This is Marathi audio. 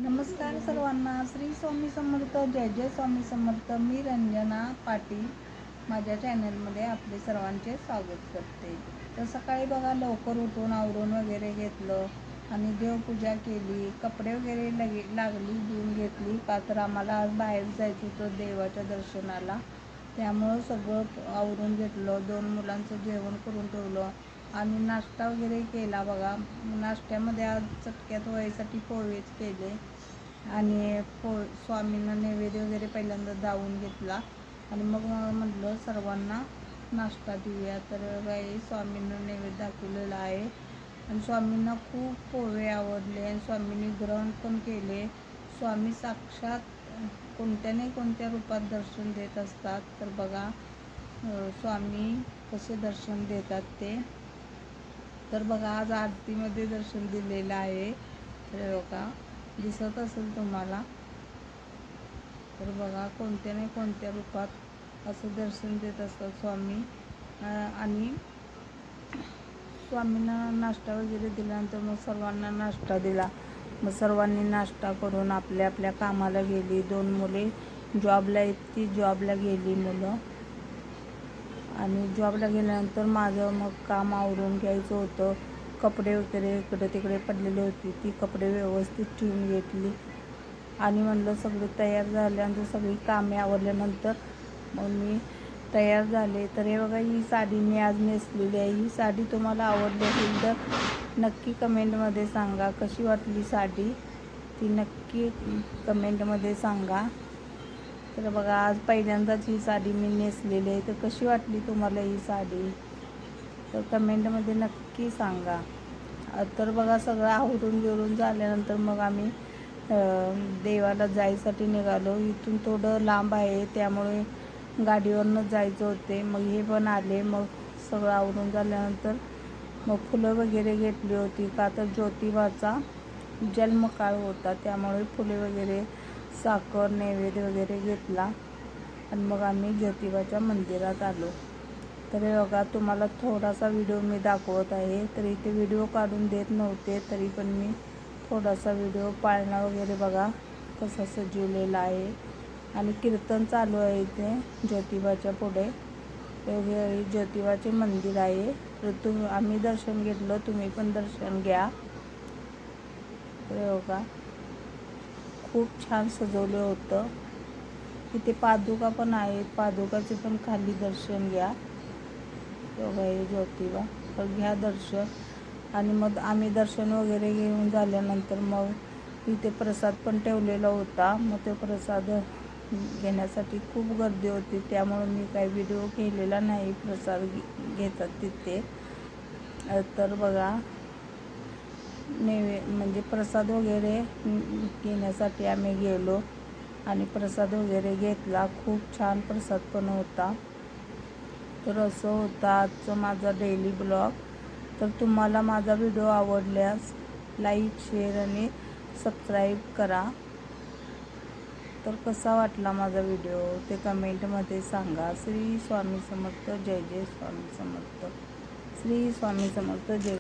नमस्कार सर्वांना. श्री स्वामी समर्थ. जय जय स्वामी समर्थ. मी रंजना पाटील माझ्या चॅनलमध्ये आपले सर्वांचे स्वागत करते. तर सकाळी बघा लवकर उठून आवरून वगैरे घेतलं आणि देवपूजा केली, कपडे वगैरे लागली धुवून घेतली का तर आम्हाला आज बाहेर जायचं होतं देवाच्या दर्शनाला. त्यामुळं सगळं आवरून घेतलं, 2 मुलांचं जेवण करून ठेवलं आणि नाश्ता वगैरे केला. बघा नाश्त्यामध्ये आज चटक्यात व्हायसाठी पोहेच केले आणि स्वामींना नैवेद्य वगैरे पहिल्यांदा दावून घेतला आणि मग म्हटलं सर्वांना नाश्ता देऊया. तर काही स्वामींना नैवेद्य दाखवलेला आहे आणि स्वामींना खूप पोहे आवडले आणि स्वामींनी ग्रहण पण केले. स्वामी साक्षात कोणत्या नाही कोणत्या रूपात दर्शन देत असतात. तर बघा स्वामी कसे दर्शन देतात ते. तर बघा आज आरतीमध्ये दर्शन दिलेलं आहे. तर बघा दिसत असेल तुम्हाला. तर बघा कोणत्या नाही कोणत्या रूपात असं दर्शन देत असतात स्वामी. आणि स्वामींना नाश्ता वगैरे दिल्यानंतर मग सर्वांना नाश्ता दिला. मग सर्वांनी नाश्ता करून आपल्या आपल्या कामाला गेली. 2 मुले जॉबला आहेत, ती जॉबला गेली मुलं. आणि जॉबला गेल्यानंतर माझं मग काम आवरून घ्यायचं होतं. कपडे वगैरे इकडे तिकडे पडलेली होती, ती कपडे व्यवस्थित ठेवून घेतली आणि म्हणलं सगळे तयार झाल्यानंतर सगळी कामे आवरल्यानंतर मग मी तयार झाले. तर हे बघा ही साडी मी आज नेसलेली आहे. ही साडी तुम्हाला आवडली असेल तर नक्की कमेंटमध्ये सांगा. कशी वाटली साडी ती नक्की कमेंटमध्ये सांगा. तर बघा आज पहिल्यांदाच ही साडी मी नेसलेली आहे. तर कशी वाटली तुम्हाला ही साडी तर कमेंटमध्ये नक्की सांगा. तर बघा सगळं आवरून बिरून झाल्यानंतर मग आम्ही देवाला जायसाठी निघालो. इथून थोडं लांब आहे त्यामुळे गाडीवरनं जायचं होते. मग हे पण आले. मग सगळं आवरून झाल्यानंतर मग फुलं वगैरे घेतली होती का तर ज्योतिबाचा जन्मकाळ होता त्यामुळे फुले वगैरे साखर नैवेद्य वगैरे घेतला आणि मग आम्ही ज्योतिबाच्या मंदिरात आलो. तर हे बघा तुम्हाला थोडासा व्हिडिओ मी दाखवत आहे. तर इथे व्हिडिओ काढून देत नव्हते तरी पण मी थोडासा व्हिडिओ पाळणा वगैरे बघा कसा सजवलेला आहे आणि कीर्तन चालू आहे इथे ज्योतिबाच्या पुढे. हे ज्योतिबाचे मंदिर आहे. तर आम्ही दर्शन घेतलं, तुम्ही पण दर्शन घ्या. तर बघा खूप छान सजवलं होतं. इथे पादुका पण आहेत, पादुकाचे पण खाली दर्शन घ्या. बघा हे ज्योतिबा, तर घ्या दर्शन. आणि मग आम्ही दर्शन वगैरे घेऊन झाल्यानंतर मग इथे प्रसाद पण ठेवलेला होता. मग ते प्रसाद घेण्यासाठी खूप गर्दी होती त्यामुळे मी काही व्हिडिओ केलेला नाही. प्रसाद घेतात तिथे. तर बघा म्हणजे प्रसाद वगैरे घेण्यासाठी आम्ही गेलो आणि प्रसाद वगैरे घेतला. खूप छान प्रसाद पण होता. तर असं होता आजचं माझा डेली ब्लॉग. तर तुम्हाला माझा व्हिडिओ आवडल्यास लाईक शेअर आणि सबस्क्राईब करा. तर कसा वाटला माझा व्हिडिओ ते कमेंटमध्ये सांगा. श्री स्वामी समर्थ. जय जय स्वामी समर्थ. श्री स्वामी समर्थ. जय